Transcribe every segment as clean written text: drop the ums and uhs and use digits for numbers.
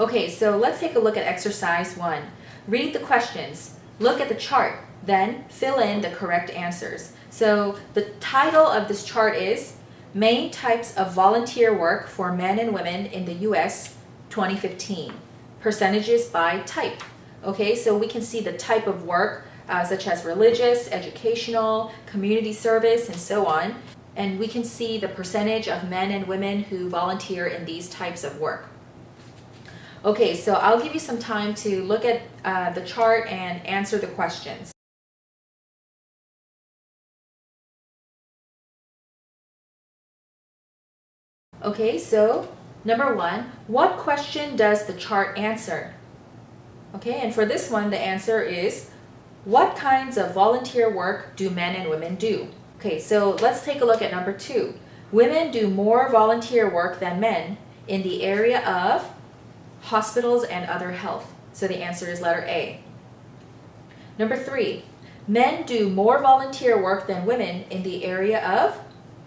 Okay, so let's take a look at exercise 1. Read the questions, look at the chart, then fill in the correct answers. So the title of this chart is Main Types of Volunteer Work for Men and Women in the U.S. 2015. Percentages by type. Okay, so we can see the type of work such as religious, educational, community service, and so on. And we can see the percentage of men and women who volunteer in these types of work. Okay, so I'll give you some time to look at the chart and answer the questions. Okay, so number 1, what question does the chart answer? Okay, and for this one, the answer is, what kinds of volunteer work do men and women do? Okay, so let's take a look at number 2. Women do more volunteer work than men in the area of hospitals and other health. So the answer is letter A. Number 3, men do more volunteer work than women in the area of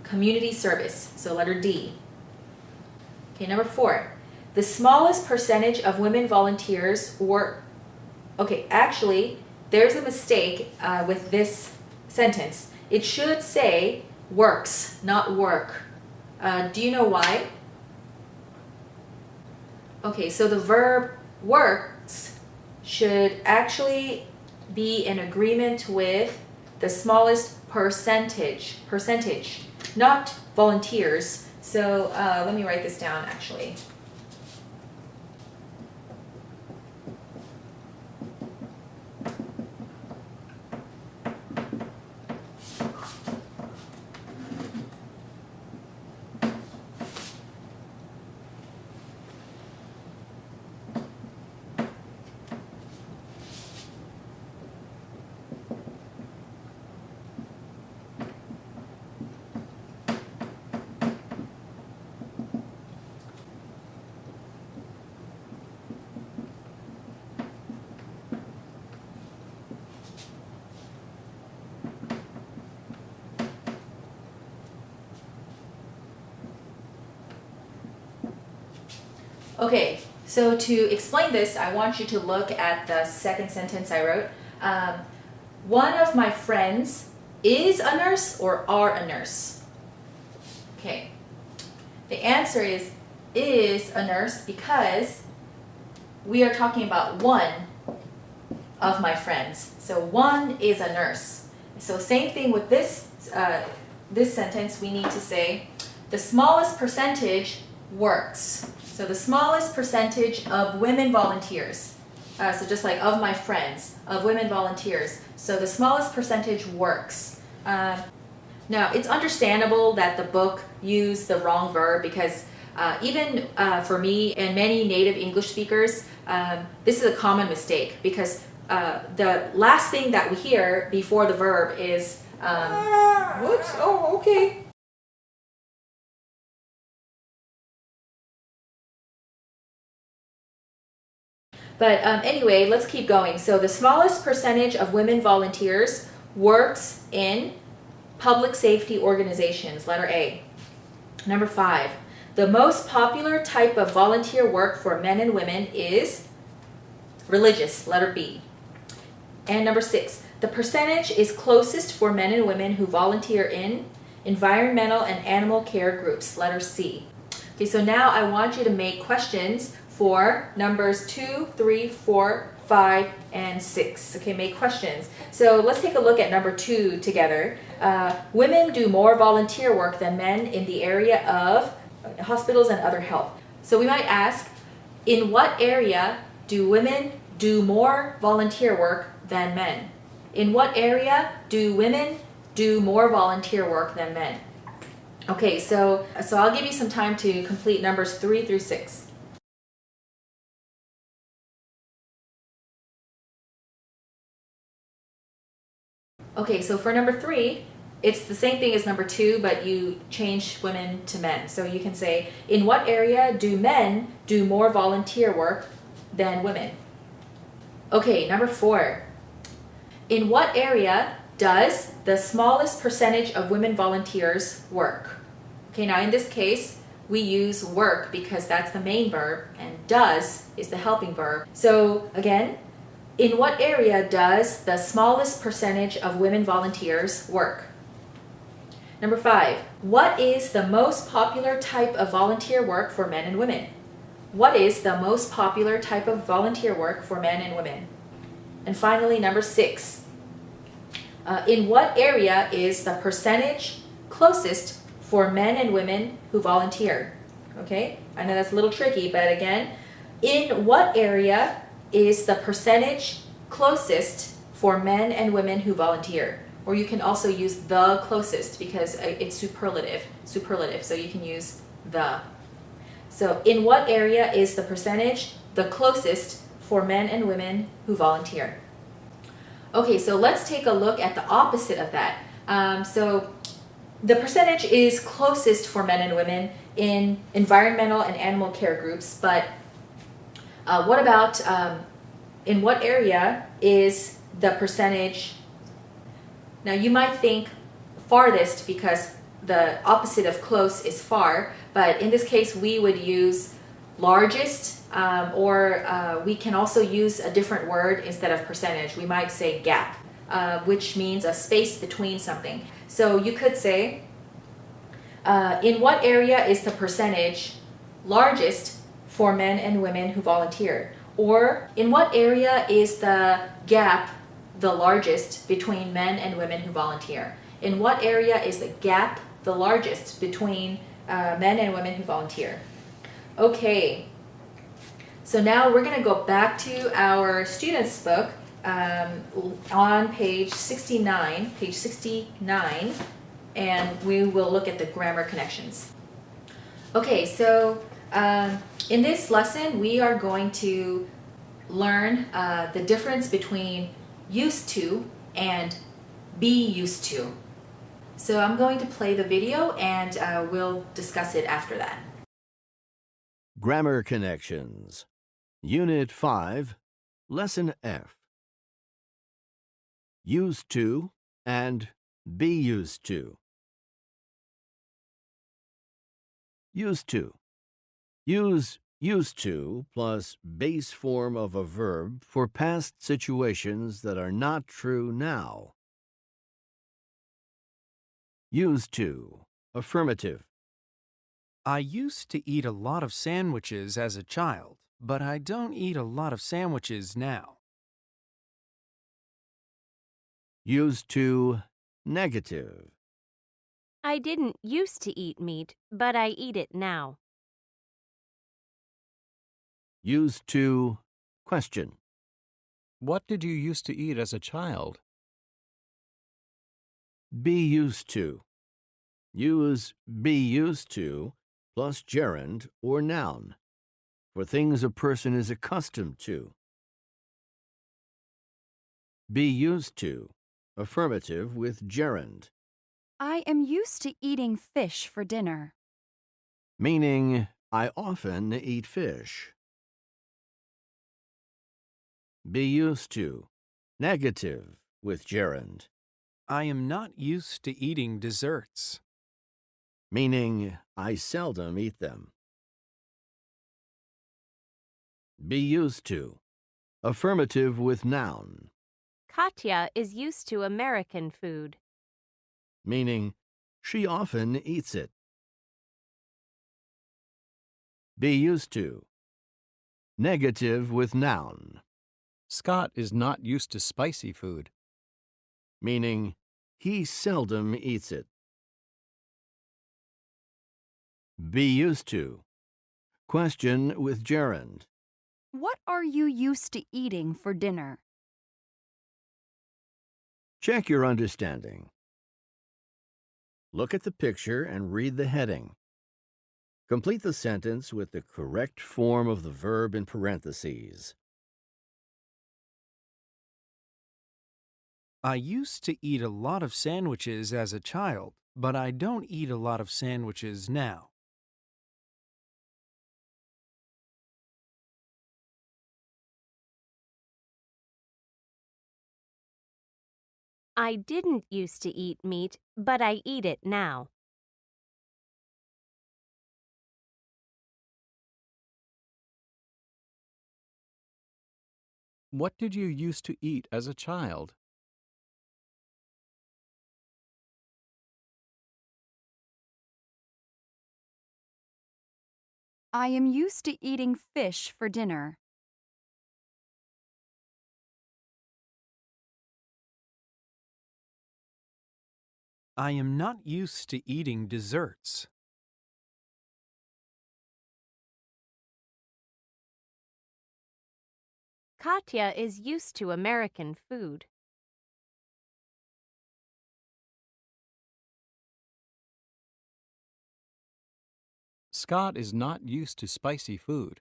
community service. So letter D. Okay, number 4, the smallest percentage of women volunteers work. Okay, actually, there's a mistake with this sentence. It should say works, not work. Do you know why? Okay, so the verb works should actually be in agreement with the smallest percentage, not volunteers. So let me write this down actually. Okay, so to explain this, I want you to look at the second sentence I wrote. One of my friends is a nurse or are a nurse? Okay, the answer is a nurse because we are talking about one of my friends. So one is a nurse. So same thing with this, this sentence, we need to say the smallest percentage works. So the smallest percentage of women volunteers. So just like of my friends, of women volunteers. So the smallest percentage works. Now it's understandable that the book used the wrong verb because even for me and many native English speakers, this is a common mistake because the last thing that we hear before the verb is, whoops, oh, okay. But anyway, let's keep going. So the smallest percentage of women volunteers works in public safety organizations, letter A. Number 5, the most popular type of volunteer work for men and women is religious, letter B. And number 6, the percentage is closest for men and women who volunteer in environmental and animal care groups, letter C. Okay, so now I want you to make questions for numbers 2, 3, 4, 5, and 6. Okay, make questions. So let's take a look at number 2 together. Women do more volunteer work than men in the area of hospitals and other health. So we might ask, in what area do women do more volunteer work than men? In what area do women do more volunteer work than men? Okay, so I'll give you some time to complete numbers 3 through 6. Okay, so for number 3, it's the same thing as number 2, but you change women to men. So you can say, in what area do men do more volunteer work than women? Okay, number 4. In what area does the smallest percentage of women volunteers work? Okay, now in this case, we use work because that's the main verb and does is the helping verb. So again, in what area does the smallest percentage of women volunteers work? Number 5, what is the most popular type of volunteer work for men and women? What is the most popular type of volunteer work for men and women? And finally, number 6, in what area is the percentage closest for men and women who volunteer? Okay, I know that's a little tricky, but again, in what area is the percentage closest for men and women who volunteer? Or you can also use the closest because it's superlative, so you can use the. So in what area is the percentage the closest for men and women who volunteer? Okay, so let's take a look at the opposite of that. So the percentage is closest for men and women in environmental and animal care groups, but what about in what area is the percentage? Now you might think farthest because the opposite of close is far, but in this case we would use largest, or we can also use a different word instead of percentage. We might say gap, which means a space between something. So you could say, in what area is the percentage largest for men and women who volunteer? Or in what area is the gap the largest between men and women who volunteer? In what area is the gap the largest between men and women who volunteer? Okay, so now we're going to go back to our students' book on page 69, and we will look at the grammar connections. Okay, so in this lesson, we are going to learn the difference between used to and be used to. So I'm going to play the video and we'll discuss it after that. Grammar connections. Unit 5, Lesson F. Used to and be used to. Used to. Use used to plus base form of a verb for past situations that are not true now. Used to. Affirmative. I used to eat a lot of sandwiches as a child, but I don't eat a lot of sandwiches now. Used to. Negative. I didn't used to eat meat, but I eat it now. Used to. Question. What did you used to eat as a child? Be used to. Use be used to plus gerund or noun for things a person is accustomed to. Be used to. Affirmative with gerund. I am used to eating fish for dinner. Meaning, I often eat fish. Be used to. Negative with gerund. I am not used to eating desserts. Meaning, I seldom eat them. Be used to. Affirmative with noun. Katya is used to American food. Meaning, she often eats it. Be used to. Negative with noun. Scott is not used to spicy food. Meaning, he seldom eats it. Be used to. Question with gerund. What are you used to eating for dinner? Check your understanding. Look at the picture and read the heading. Complete the sentence with the correct form of the verb in parentheses. I used to eat a lot of sandwiches as a child, but I don't eat a lot of sandwiches now. I didn't used to eat meat, but I eat it now. What did you used to eat as a child? I am used to eating fish for dinner. I am not used to eating desserts. Katya is used to American food. Scott is not used to spicy food.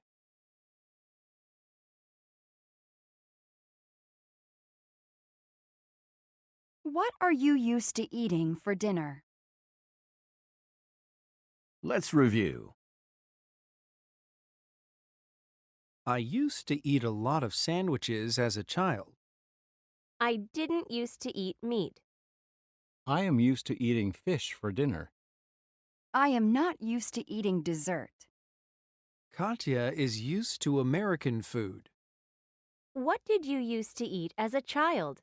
What are you used to eating for dinner? Let's review. I used to eat a lot of sandwiches as a child. I didn't used to eat meat. I am used to eating fish for dinner. I am not used to eating dessert. Katya is used to American food. What did you used to eat as a child?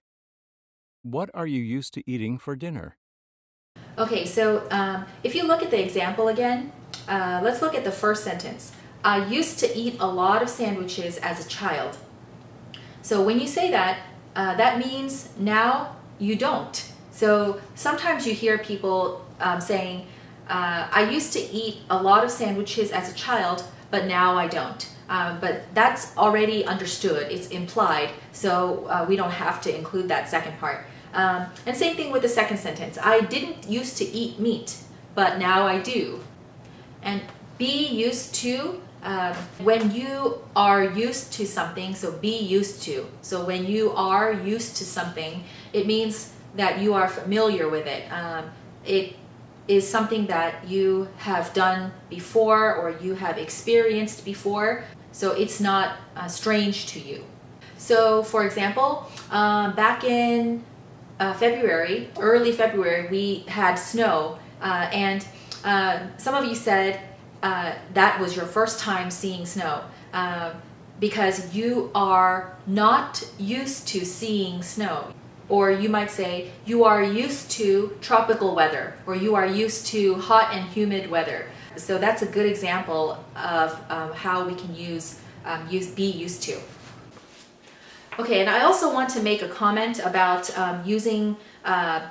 What are you used to eating for dinner? Okay, so if you look at the example again, let's look at the first sentence. I used to eat a lot of sandwiches as a child. So when you say that, that means now you don't. So sometimes you hear people saying, I used to eat a lot of sandwiches as a child, but now I don't. But that's already understood, it's implied, so we don't have to include that second part. And same thing with the second sentence. I didn't used to eat meat, but now I do. And be used to, when you are used to something, so be used to. So when you are used to something, it means that you are familiar with it. It is something that you have done before or you have experienced before, so it's not strange to you. So for example, back in February, early February, we had snow, and some of you said that was your first time seeing snow because you are not used to seeing snow. Or you might say you are used to tropical weather, or you are used to hot and humid weather. So that's a good example of how we can use be used to. Okay, and I also want to make a comment about using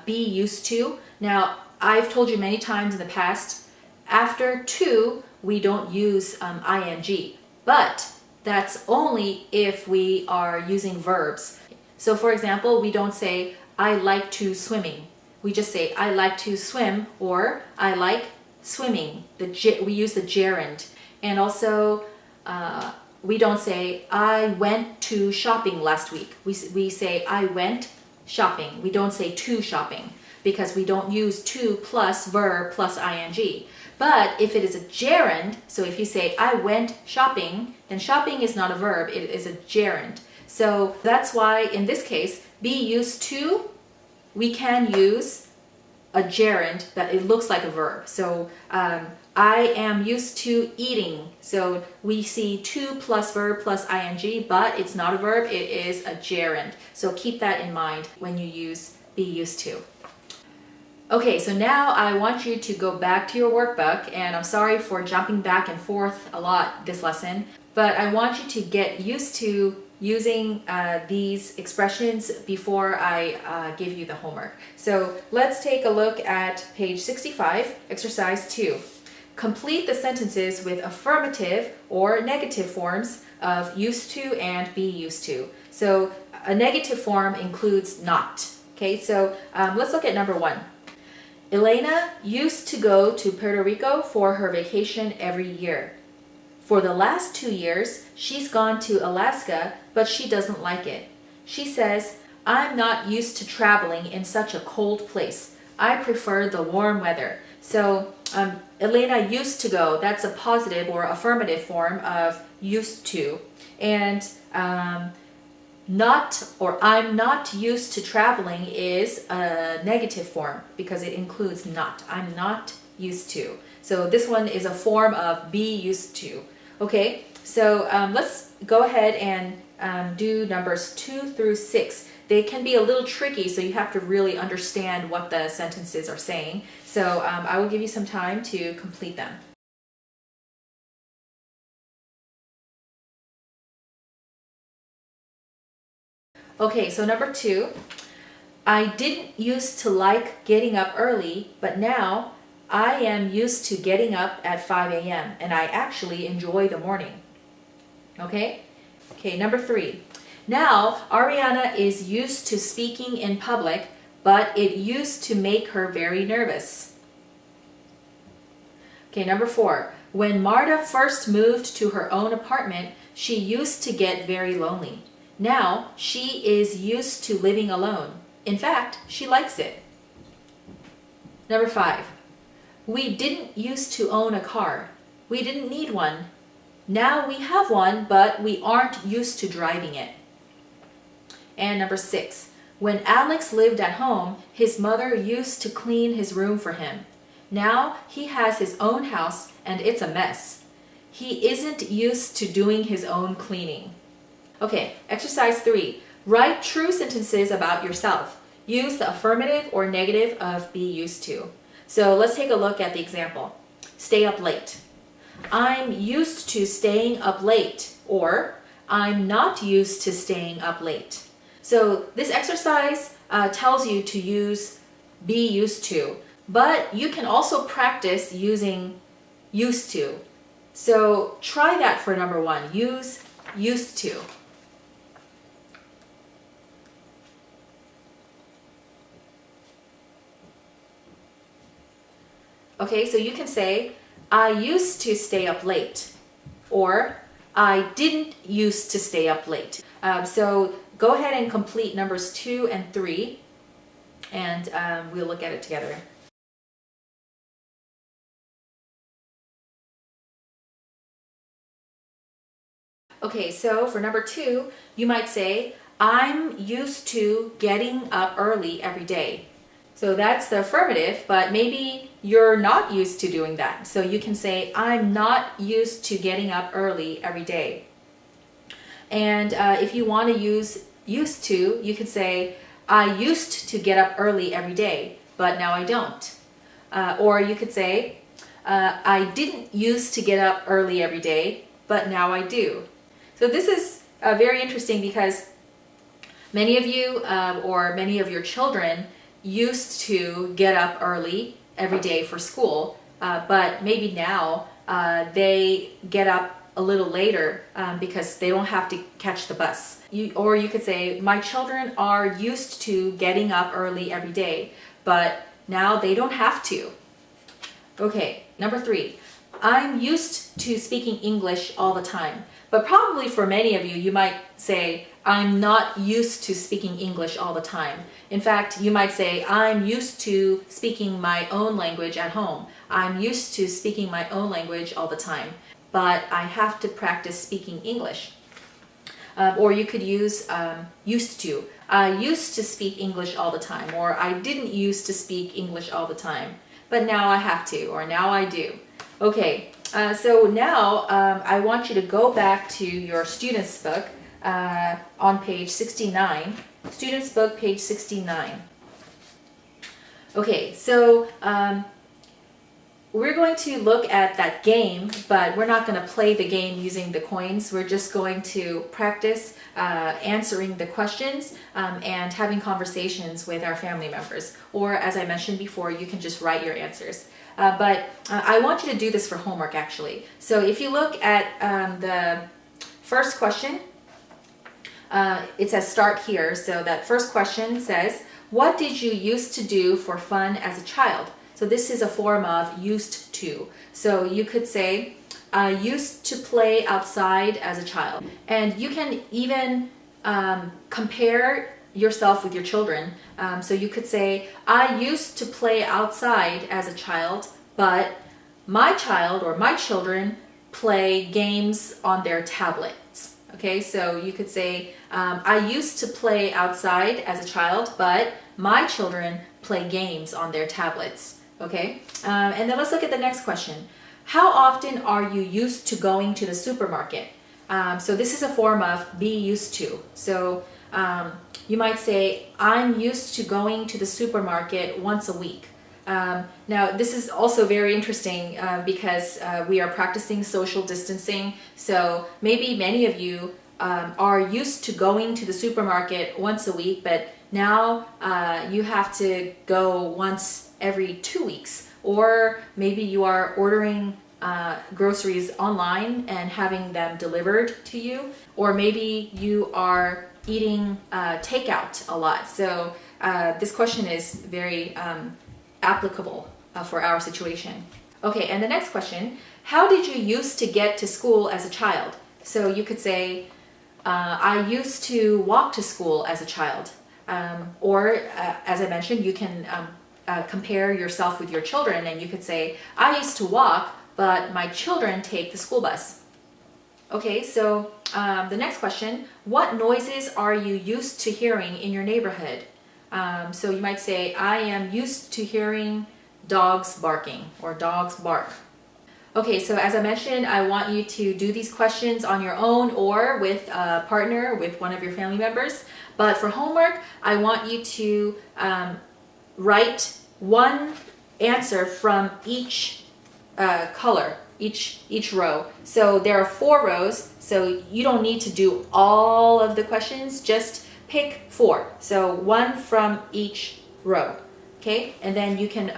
be used to. Now, I've told you many times in the past, after to, we don't use ing, but that's only if we are using verbs. So for example, we don't say, I like to swimming. We just say, I like to swim, or I like swimming. We use the gerund. And also, we don't say, I went to shopping last week. We say, I went shopping. We don't say to shopping because we don't use to plus verb plus ing. But if it is a gerund, so if you say, I went shopping, then shopping is not a verb, it is a gerund. So that's why in this case, be used to, we can use a gerund that it looks like a verb. So I am used to eating. So we see to plus verb plus ing, but it's not a verb, it is a gerund. So keep that in mind when you use be used to. Okay, so now I want you to go back to your workbook, and I'm sorry for jumping back and forth a lot this lesson, but I want you to get used to using these expressions before I give you the homework. So let's take a look at page 65, exercise 2. Complete the sentences with affirmative or negative forms of used to and be used to. So a negative form includes not. Okay, so let's look at number 1. Elena used to go to Puerto Rico for her vacation every year. For the last 2 years, she's gone to Alaska, but she doesn't like it. She says, I'm not used to traveling in such a cold place. I prefer the warm weather. So Elena used to go. That's a positive or affirmative form of used to. And not or I'm not used to traveling is a negative form because it includes not. I'm not used to. So this one is a form of be used to. Okay, so let's go ahead and do numbers 2 through 6. They can be a little tricky, so you have to really understand what the sentences are saying. So I will give you some time to complete them. Okay, so number 2. I didn't used to like getting up early, but now I am used to getting up at 5 a.m. and I actually enjoy the morning. Okay? Okay, number 3. Now, Ariana is used to speaking in public, but it used to make her very nervous. Okay, number 4. When Marta first moved to her own apartment, she used to get very lonely. Now, she is used to living alone. In fact, she likes it. Number 5. We didn't used to own a car. We didn't need one. Now we have one, but we aren't used to driving it. And number 6. When Alex lived at home, his mother used to clean his room for him. Now he has his own house and it's a mess. He isn't used to doing his own cleaning. Okay, exercise 3. Write true sentences about yourself. Use the affirmative or negative of be used to. So let's take a look at the example. Stay up late. I'm used to staying up late, or I'm not used to staying up late. So this exercise tells you to use be used to, but you can also practice using used to. So try that for number 1. Use used to. Okay, so you can say, I used to stay up late, or I didn't used to stay up late. So go ahead and complete numbers 2 and 3, and we'll look at it together. Okay, so for number 2, you might say, I'm used to getting up early every day. So that's the affirmative, but maybe you're not used to doing that. So you can say, I'm not used to getting up early every day. And if you want to use used to, you could say, I used to get up early every day, but now I don't. Or you could say, I didn't used to get up early every day, but now I do. So this is very interesting because many of you or many of your children used to get up early every day for school, but maybe now they get up a little later because they don't have to catch the bus. Or you could say, my children are used to getting up early every day, but now they don't have to. Okay, number 3. I'm used to speaking English all the time. But probably for many of you, you might say, I'm not used to speaking English all the time. In fact, you might say, I'm used to speaking my own language at home. I'm used to speaking my own language all the time, but I have to practice speaking English. Or you could use used to. I used to speak English all the time, or I didn't used to speak English all the time, but now I have to, or now I do. Okay, so now I want you to go back to your student's book on page 69. Student's book, page 69. Okay, so we're going to look at that game, but we're not going to play the game using the coins. We're just going to practice answering the questions and having conversations with our family members. Or as I mentioned before, you can just write your answers. But I want you to do this for homework actually. So if you look at the first question, it says start here. So that first question says, what did you used to do for fun as a child? So this is a form of used to. So you could say, I used to play outside as a child. And you can even compare yourself with your children. So you could say, I used to play outside as a child, but my child or my children play games on their tablets. Okay, so you could say, I used to play outside as a child, but my children play games on their tablets. Okay, and then let's look at the next question. How often are you used to going to the supermarket? So this is a form of be used to. So you might say, I'm used to going to the supermarket once a week. Now, this is also very interesting because we are practicing social distancing. So maybe many of you are used to going to the supermarket once a week, but now you have to go once every 2 weeks. Or maybe you are ordering groceries online and having them delivered to you. Or maybe you are eating takeout a lot. So this question is very applicable for our situation. Okay, and the next question, how did you used to get to school as a child? So you could say, I used to walk to school as a child. Or as I mentioned, you can compare yourself with your children and you could say, I used to walk, but my children take the school bus. Okay, so the next question, what noises are you used to hearing in your neighborhood? So you might say, I am used to hearing dogs barking or dogs bark. Okay, so as I mentioned, I want you to do these questions on your own or with a partner, with one of your family members. But for homework, I want you to write one answer from each color, each row. So there are 4 rows, so you don't need to do all of the questions, just pick 4. So 1 from each row, okay? And then you can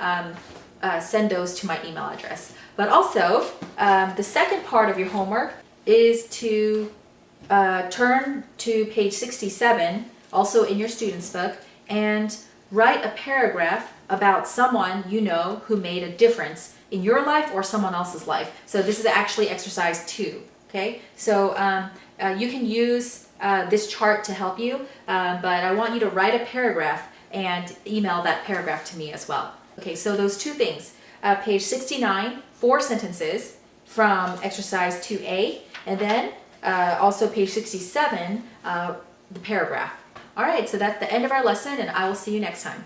send those to my email address. But also, the second part of your homework is to turn to page 67, also in your student's book, and write a paragraph about someone you know who made a difference in your life or someone else's life. So this is actually exercise 2, okay? So you can use this chart to help you, but I want you to write a paragraph and email that paragraph to me as well. Okay, so those 2 things, page 69, 4 sentences from exercise 2A, and then also page 67, the paragraph. All right, so that's the end of our lesson, and I will see you next time.